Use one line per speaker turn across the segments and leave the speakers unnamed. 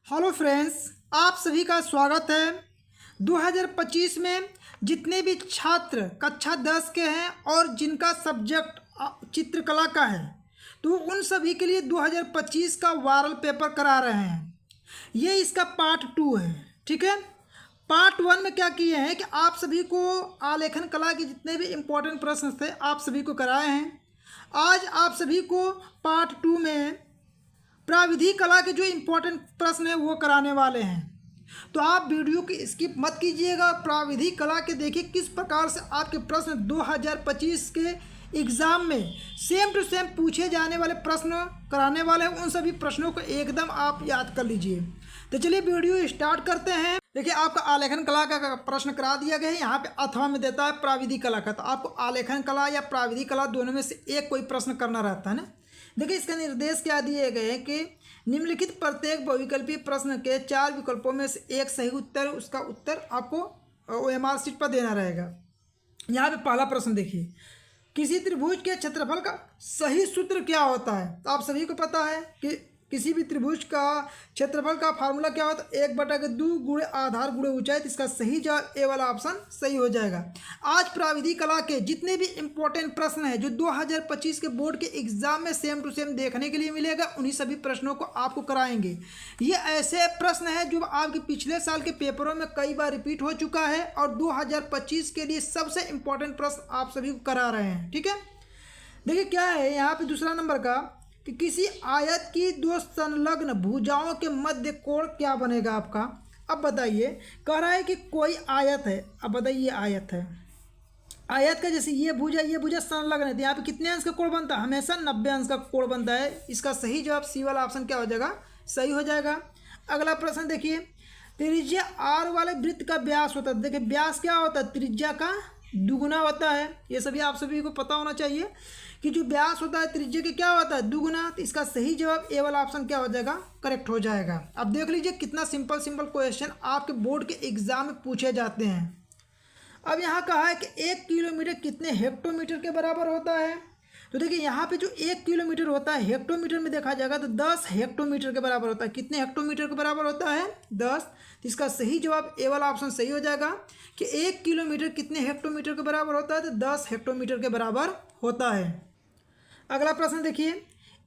Hello friends, आप सभी का स्वागत है। 2025 में जितने भी छात्र कक्षा 10 के हैं और जिनका सब्जेक्ट चित्रकला का है, तो उन सभी के लिए 2025 का वायरल पेपर करा रहे हैं। ये इसका पार्ट 2 है। ठीक है, पार्ट 1 में क्या किए हैं कि आप सभी को आलेखन कला के जितने भी इम्पोर्टेंट प्रश्न थे आप सभी को कराए हैं। आज आप सभी को पार्ट 2 में प्राविधिक कला के जो इम्पोर्टेंट प्रश्न है वो कराने वाले हैं। तो आप वीडियो की स्किप मत कीजिएगा। प्राविधिक कला के देखिए किस प्रकार से आपके प्रश्न 2025 के एग्ज़ाम में सेम टू सेम पूछे जाने वाले प्रश्न कराने वाले हैं। उन सभी प्रश्नों को एकदम आप याद कर लीजिए। तो चलिए वीडियो स्टार्ट करते हैं। देखिए, आपका आलेखन कला का प्रश्न करा दिया गया है। यहाँ पे अथवा में देता है प्राविधिक कला का, तो आपको आलेखन कला या प्राविधिक कला दोनों में से एक कोई प्रश्न करना रहता है ना। देखिए, इसका निर्देश क्या दिए गए हैं कि निम्नलिखित प्रत्येक बहुविकल्पीय प्रश्न के 4 विकल्पों में से एक सही उत्तर, उसका उत्तर आपको OMR शीट पर देना रहेगा। यहाँ पे पहला प्रश्न देखिए, किसी त्रिभुज के क्षेत्रफल का सही सूत्र क्या होता है। तो आप सभी को पता है कि किसी भी त्रिभुज का क्षेत्रफल का फार्मूला क्या होता है, 1/2 गुणे आधार गुणे ऊंचाई। तो इसका सही जवाब ए वाला ऑप्शन सही हो जाएगा। आज प्राविधिक कला के जितने भी इम्पोर्टेंट प्रश्न हैं जो 2025 के बोर्ड के एग्जाम में सेम टू सेम देखने के लिए मिलेगा, उन्हीं सभी प्रश्नों को आपको कराएंगे। ये ऐसे प्रश्न है जो आपके पिछले साल के पेपरों में कई बार रिपीट हो चुका है और 2025 के लिए सबसे इम्पोर्टेंट प्रश्न आप सभी को करा रहे हैं। ठीक है, देखिए क्या है यहाँ पे दूसरा नंबर का कि किसी आयत की दो संलग्न भुजाओं के मध्य कोण क्या बनेगा आपका। अब बताइए, कह रहा है कि कोई आयत है। अब बताइए, आयत है, आयत का जैसे ये भुजा संलग्न है, तो यहाँ पे कितने अंश का कोण बनता है? हमेशा 90 अंश का कोण बनता है। इसका सही जवाब सी वाला ऑप्शन क्या हो जाएगा? सही हो जाएगा। अगला प्रश्न देखिए, त्रिज्या आर वाले वृत्त का व्यास होता है। देखिए, व्यास क्या होता है? त्रिज्या का दुगुना होता है। ये आप सभी को पता होना चाहिए कि जो व्यास होता है त्रिज्या के क्या होता है? दुगुना। तो इसका सही जवाब ए वाला ऑप्शन क्या हो जाएगा? करेक्ट हो जाएगा। अब देख लीजिए कितना सिंपल क्वेश्चन आपके बोर्ड के एग्जाम में पूछे जाते हैं। अब यहाँ कहा है कि 1 किलोमीटर कितने हेक्टोमीटर के बराबर होता है। तो देखिए, यहाँ पे जो 1 किलोमीटर होता है हेक्टोमीटर में देखा जाएगा तो 10 हेक्टोमीटर के बराबर होता है। कितने हेक्टोमीटर के बराबर होता है? 10। तो इसका सही जवाब ए वाला ऑप्शन सही हो जाएगा कि 1 किलोमीटर कितने हेक्टोमीटर के बराबर होता है? तो 10 हेक्टोमीटर के बराबर होता है। अगला प्रश्न देखिए,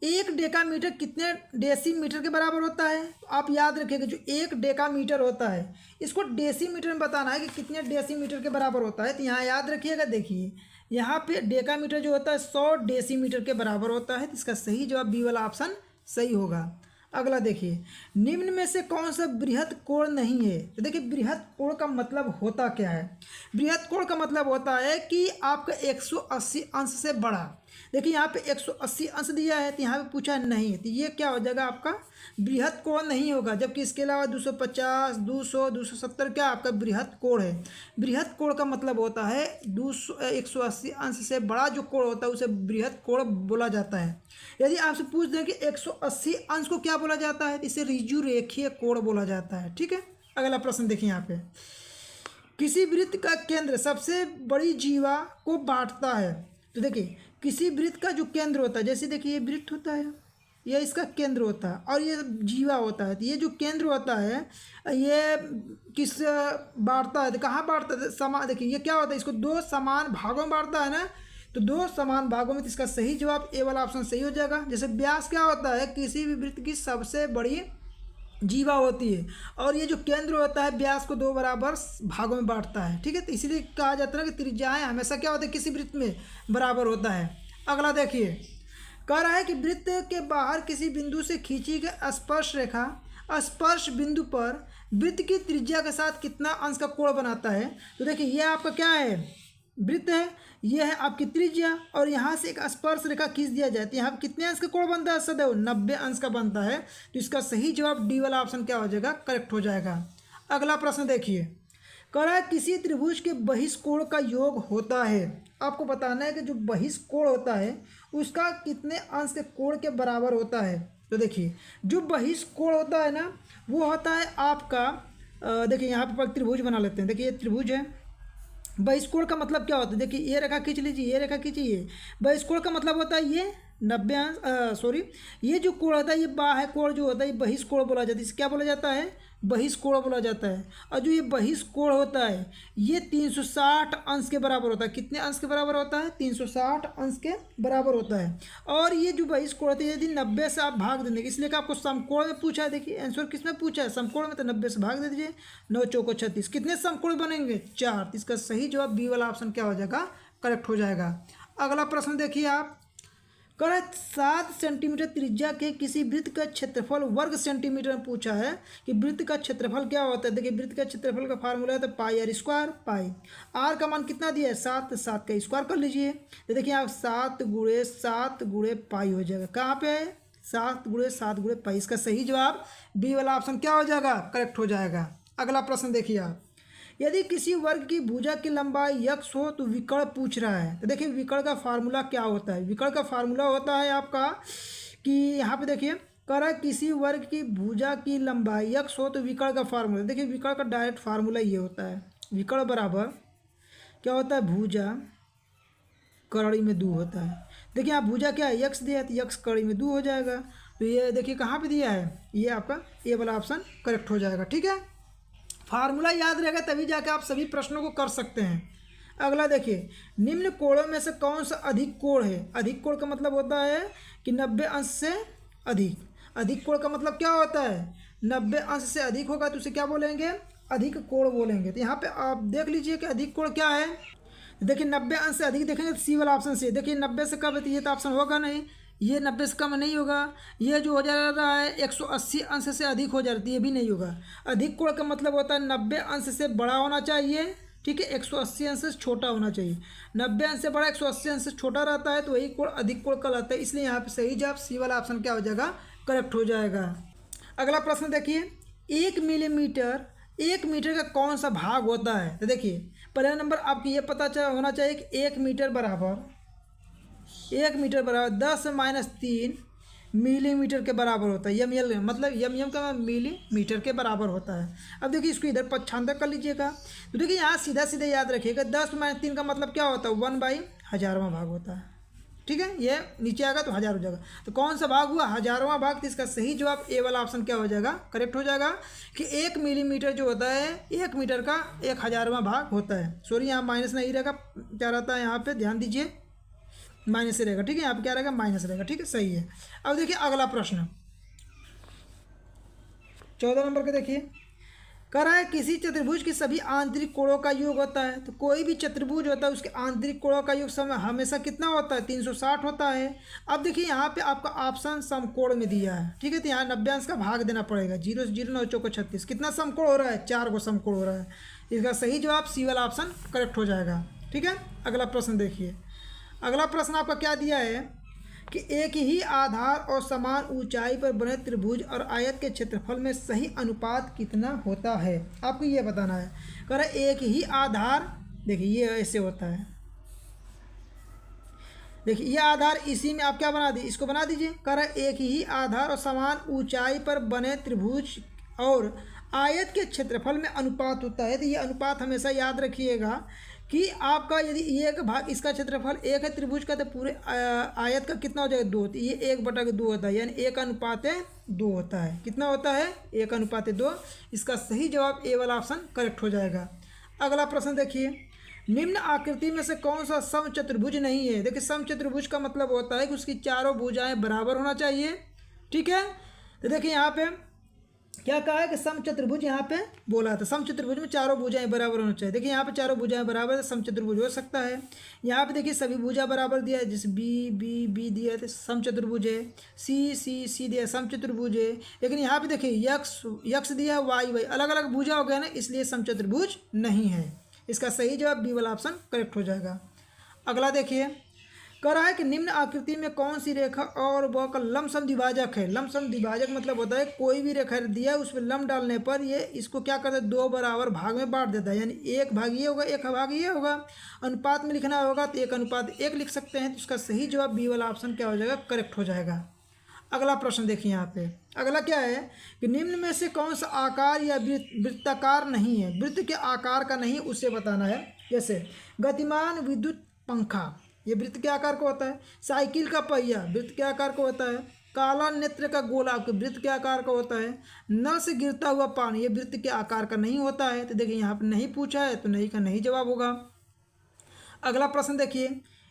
1 डेकामीटर कितने डेसीमीटर के बराबर होता है। तो आप याद रखिएगा, जो 1 डेकामीटर होता है इसको डेसीमीटर में बताना है कि कितने डेसीमीटर के बराबर होता है। तो यहाँ याद रखिएगा, देखिए यहाँ पे डेकामीटर जो होता है 100 डेसीमीटर के बराबर होता है। तो इसका सही जवाब बी वाला ऑप्शन सही होगा। अगला देखिए, निम्न में से कौन सा बृहत कोण नहीं है। तो देखिए, बृहत कोण का मतलब होता क्या है? बृहत कोण का मतलब होता है कि आपका 180 अंश से बड़ा। देखिए, यहाँ पे 180 अंश दिया है, तो यहाँ पे पूछा नहीं है, तो ये क्या हो जाएगा? आपका बृहत कोण नहीं होगा। जबकि इसके अलावा 250, 200, 270 क्या आपका बृहत कोण है। बृहत कोण का मतलब होता है 180 अंश से बड़ा जो कोण होता है उसे बृहत कोण बोला जाता है। यदि आपसे पूछ दें कि 180 अंश को क्या बोला जाता है, तो इसे ऋजु रेखीय कोण बोला जाता है। ठीक है, अगला प्रश्न देखिए, यहाँ पे किसी वृत्त का केंद्र सबसे बड़ी जीवा को बांटता है। तो देखिए, किसी वृत्त का जो केंद्र होता है, जैसे देखिए ये वृत्त होता है, यह इसका केंद्र होता है और ये जीवा होता है। तो ये जो केंद्र होता है ये किस बांटता है? तो कहाँ बांटता है? समान। देखिए, ये क्या होता है? इसको 2 समान भागों में बांटता है ना, तो 2 समान भागों में। तो इसका सही जवाब ए वाला ऑप्शन सही हो जाएगा। जैसे व्यास क्या होता है? किसी भी वृत्त की सबसे बड़ी जीवा होती है और ये जो केंद्र होता है व्यास को 2 बराबर भागों में बांटता है। ठीक है, तो इसीलिए कहा जाता है कि त्रिज्याएं हमेशा क्या होता है? किसी वृत्त में बराबर होता है। अगला देखिए, कह रहा है कि वृत्त के बाहर किसी बिंदु से खींची गई स्पर्श रेखा स्पर्श बिंदु पर वृत्त की त्रिज्या के साथ कितना अंश का कोण बनाता है। तो देखिए, ये आपका क्या है? वृत्त है, यह है आपकी त्रिज्या और यहाँ से एक स्पर्श रेखा खींच दिया जाए तो यहाँ पर कितने अंश का कोण बनता है? सदैव 90 अंश का बनता है। तो इसका सही जवाब डी वाला ऑप्शन क्या हो जाएगा? करेक्ट हो जाएगा। अगला प्रश्न देखिए, कह रहा है किसी त्रिभुज के बहिष्कोण का योग होता है। आपको बताना है कि जो बहिष्कोण होता है उसका कितने अंश के कोण के बराबर होता है। तो देखिए, जो बहिष्कोण होता है ना वो होता है आपका देखिए यहाँ पर त्रिभुज बना लेते हैं। देखिए, ये त्रिभुज है। बहिष्कोण का मतलब क्या होता है? देखिए, ये रेखा खींच लीजिए, ये रेखा खींचिए। बहिष्कोण का मतलब होता है ये 90 अंश सॉरी, ये जो कोण होता है, ये बाह्य कोण जो होता है, ये बहिष्कोण बोला जाता है। इसे क्या बोला जाता है? बहिष्कोण बोला जाता है। और जो ये बहिष्कोण होता है ये 360 अंश के बराबर होता है। कितने अंश के बराबर होता है? 360 अंश के बराबर होता है। और ये जो बहिष्कोण होता है यदि 90 से आप भाग देंगे, इसलिए कि आपको समकोण में पूछा है। देखिए आंसर किस में पूछा है? समकोण में, तो 90 से भाग दे दीजिए। 9 चौको 36। कितने समकोण बनेंगे? 4। तो इसका सही जवाब बी वाला ऑप्शन क्या हो जाएगा? करेक्ट हो जाएगा। अगला प्रश्न देखिए आप, कह 7 सेंटीमीटर त्रिज्या के किसी वृत्त का क्षेत्रफल वर्ग सेंटीमीटर में पूछा है कि वृत्त का क्षेत्रफल क्या होता है। देखिए वृत्त का क्षेत्रफल का फार्मूला है तो पाई आर स्क्वायर। पाई आर का मान कितना दिया है? 7। 7 का स्क्वायर कर लीजिए। तो देखिए आप 7 गुणे 7 गुणे पाई हो जाएगा। कहाँ पे है? 7 गुणे 7 गुणे पाई। इसका सही जवाब बी वाला ऑप्शन क्या हो जाएगा? करेक्ट हो जाएगा। अगला प्रश्न देखिए आप, यदि किसी वर्ग की भुजा की लंबाई x हो तो विकर्ण पूछ रहा है। तो देखिए विकर्ण का फार्मूला क्या होता है? विकर्ण का फार्मूला होता है आपका कि यहाँ पे देखिए कह रहा है किसी वर्ग की भुजा की लंबाई x हो तो विकर्ण का फार्मूला। देखिए विकर्ण का डायरेक्ट फार्मूला ये होता है, विकर्ण बराबर क्या होता है? भुजा कड़ी में 2 होता है। देखिए आप भुजा क्या है? x दिया है तो x कड़ी में 2 हो जाएगा। तो ये देखिए कहाँ पर दिया है? ये आपका ए वाला ऑप्शन करेक्ट हो जाएगा। ठीक है, फार्मूला याद रहेगा तभी जाके आप सभी प्रश्नों को कर सकते हैं। अगला देखिए, निम्न कोणों में से कौन सा अधिक कोण है? अधिक कोण का मतलब होता है कि 90 अंश से अधिक। अधिक कोण का मतलब क्या होता है? 90 अंश से अधिक होगा तो उसे क्या बोलेंगे? अधिक कोण बोलेंगे। तो यहाँ पे आप देख लीजिए कि अधिक कोण क्या है। देखिए 90 अंश से अधिक देखेंगे तो सी वाला ऑप्शन से। देखिए 90 से कम है तो ये तो ऑप्शन होगा नहीं, ये 90 से कम नहीं होगा। ये जो हो जा रहा है 180 अंश से अधिक हो जाती है, ये भी नहीं होगा। अधिक कोण का मतलब होता है 90 अंश से बड़ा होना चाहिए। ठीक है, 180 अंश से छोटा होना चाहिए। 90 अंश से बड़ा 180 अंश से छोटा रहता है तो वही कोण अधिक कोण कहलाता है। इसलिए यहाँ पे सही जवाब सी वाला ऑप्शन क्या हो जाएगा? करेक्ट हो जाएगा। अगला प्रश्न देखिए, 1 मिलीमीटर 1 मीटर का कौन सा भाग होता है? तो देखिए पहला नंबर आपको ये पता होना चाहिए कि 1 मीटर बराबर 10-3 मिलीमीटर के बराबर होता है। एम मतलब एम का मिलीमीटर के बराबर होता है। अब देखिए इसको इधर पक्षांतर कर लीजिएगा। तो देखिए यहाँ सीधा सीधा याद रखिएगा 10-3 का मतलब क्या होता है? 1/1000वां भाग होता है। ठीक है, ये नीचे आएगा तो 1000 हो जाएगा। तो कौन सा भाग हुआ? 1000वां भाग। तो इसका सही जवाब ए वाला ऑप्शन क्या हो जाएगा? करेक्ट हो जाएगा कि 1 मिलीमीटर जो होता है 1 मीटर का 1000वां भाग होता है। सॉरी यहाँ माइनस नहीं रहेगा, क्या रहता है यहाँ पे ध्यान दीजिए, माइनस से रहेगा। ठीक है, यहाँ पे क्या रहेगा? माइनस रहेगा। ठीक है, सही है। अब देखिए अगला प्रश्न 14 नंबर का देखिए, कह रहा है किसी चतुर्भुज के सभी आंतरिक कोणों का योग होता है। तो कोई भी चतुर्भुज होता है उसके आंतरिक कोणों का योग समय हमेशा कितना होता है? 360 होता है। अब देखिए यहाँ पे आपका ऑप्शन समकोण में दिया है। ठीक है, तो यहाँ 90 अंश का भाग देना पड़ेगा। 0 से 0 9 चौको 36। कितना समकोण हो रहा है? 4 को समकोण हो रहा है। इसका सही जवाब सी वाला ऑप्शन करेक्ट हो जाएगा। ठीक है, अगला प्रश्न देखिए। अगला प्रश्न आपका क्या दिया है कि एक ही आधार और समान ऊंचाई पर बने त्रिभुज और आयत के क्षेत्रफल में सही अनुपात कितना होता है? आपको ये बताना है। कह रहा है एक ही आधार, देखिए ये ऐसे होता है। देखिए ये आधार, इसी में आप क्या बना दी? इसको बना दीजिए। कह रहा है एक ही आधार और समान ऊंचाई पर बने त्रिभुज और आयत के क्षेत्रफल में अनुपात होता है। तो ये अनुपात हमेशा याद रखिएगा कि आपका यदि एक भाग इसका क्षेत्रफल 1 है त्रिभुज का तो पूरे आयत का कितना हो जाएगा? 2। तो ये 1/2 होता है, यानी 1:2 होता है। कितना होता है? 1:2। इसका सही जवाब ए वाला ऑप्शन करेक्ट हो जाएगा। अगला प्रश्न देखिए, निम्न आकृति में से कौन सा समचतुर्भुज नहीं है? देखिए समचतुर्भुज का मतलब होता है कि उसकी चारों भुजाएं बराबर होना चाहिए। ठीक है, तो देखिए यहाँ पे क्या कहा है कि समचतुर्भुज यहाँ पे बोला था। समचतुर्भुज में चारों भुजाएं बराबर होना चाहिए। देखिए यहाँ पे चारों भुजाएं बराबर है, समचतुर्भुज हो सकता है। यहाँ पे देखिए सभी भुजा बराबर दिया है, जैसे बी बी बी दिया है तो समचतुर्भुज है। सी सी सी दिया है, समचतुर्भुज है। लेकिन यहाँ पे देखिए यक्स दिया है, वाई वाई अलग अलग भुजा हो गया ना, इसलिए समचतुर्भुज नहीं है। इसका सही जवाब बी वाला ऑप्शन करेक्ट हो जाएगा। अगला देखिए, कह रहा है कि निम्न आकृति में कौन सी रेखा और वह का लमसम द्विभाजक है? लमसम द्विभाजक मतलब होता है कोई भी रेखा दिया है उस पर लम डालने पर ये इसको क्या करता है? 2 बराबर भाग में बांट देता है। यानी 1 भाग ये होगा, 1 भाग ये होगा। अनुपात में लिखना होगा तो 1:1 लिख सकते हैं। तो इसका सही जवाब बी वाला ऑप्शन क्या हो जाएगा? करेक्ट हो जाएगा। अगला प्रश्न देखिए यहाँ पे, अगला क्या है कि निम्न में से कौन सा आकार या वृत्ताकार नहीं है? वृत्त के आकार का नहीं, उसे बताना है। जैसे गतिमान विद्युत पंखा, ये वृत्त के आकार का होता है। साइकिल का पहिया वृत्त के आकार का होता है। काला नेत्र का गोला आपके वृत्त के आकार का होता है। नल से गिरता हुआ पानी ये वृत्त के आकार का नहीं होता है। तो देखिए यहाँ पर नहीं पूछा है तो नहीं का नहीं जवाब होगा। अगला प्रश्न देखिए,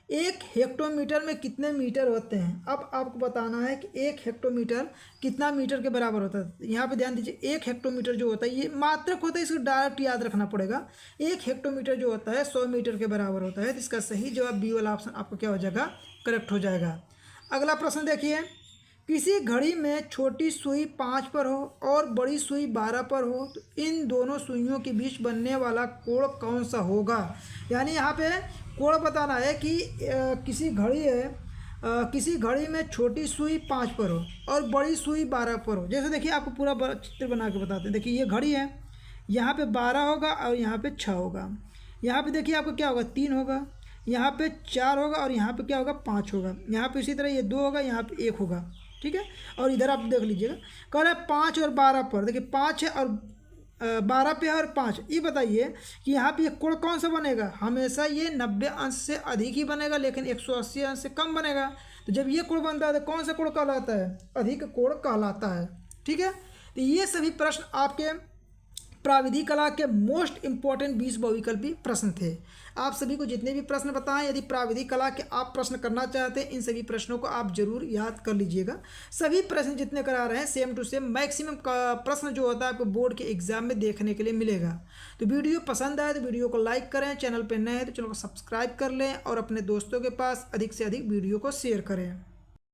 1 हेक्टोमीटर में कितने मीटर होते हैं। अब आपको बताना है कि 1 हेक्टोमीटर कितना मीटर के बराबर होता है। यहाँ पे ध्यान दीजिए, 1 हेक्टोमीटर जो होता है ये मात्रक होता है, इसको डायरेक्ट याद रखना पड़ेगा। 1 हेक्टोमीटर जो होता है 100 मीटर के बराबर होता है। तो इसका सही जवाब बी वाला ऑप्शन आपको क्या हो जाएगा, करेक्ट हो जाएगा। अगला प्रश्न देखिए, किसी घड़ी में छोटी सुई 5 पर हो और बड़ी सुई 12 पर हो तो इन दोनों सुइयों के बीच बनने वाला कोण कौन सा होगा। यानी यहाँ पे कोण बताना है कि किसी घड़ी है, किसी घड़ी में छोटी सुई 5 पर हो और बड़ी सुई 12 पर हो। जैसे देखिए आपको पूरा चित्र बना के बताते हैं। देखिए ये घड़ी है, यहाँ पे 12 होगा और यहाँ पे 6 होगा। यहाँ पे देखिए आपको क्या होगा, 3 होगा, यहाँ पे 4 होगा और यहाँ पे क्या होगा, 5 होगा। यहाँ पे इसी तरह ये 2 होगा, यहाँ पे 1 होगा, ठीक है। और इधर आप देख लीजिएगा, कह रहा है 5 और 12 पर। देखिए 5 है और 12 पे है और 5। ये बताइए कि यहाँ पे ये कोण कौन सा बनेगा। हमेशा ये 90 अंश से अधिक ही बनेगा, लेकिन 180 अंश से कम बनेगा। तो जब ये कोण बनता है तो कौन सा कोण कहलाता है, अधिक कोण कहलाता है, ठीक है। तो ये सभी प्रश्न आपके प्राविधिक कला के मोस्ट इंपॉर्टेंट 20 बहुविकल्पी प्रश्न थे। आप सभी को जितने भी प्रश्न बताएं, यदि प्राविधिक कला के आप प्रश्न करना चाहते हैं, इन सभी प्रश्नों को आप जरूर याद कर लीजिएगा। सभी प्रश्न जितने करा रहे हैं सेम टू सेम मैक्सिमम का प्रश्न जो होता है आपको बोर्ड के एग्जाम में देखने के लिए मिलेगा। तो वीडियो पसंद आए तो वीडियो को लाइक करें, चैनल पर नए हैं तो चैनल को सब्सक्राइब कर लें और अपने दोस्तों के पास अधिक से अधिक वीडियो को शेयर करें।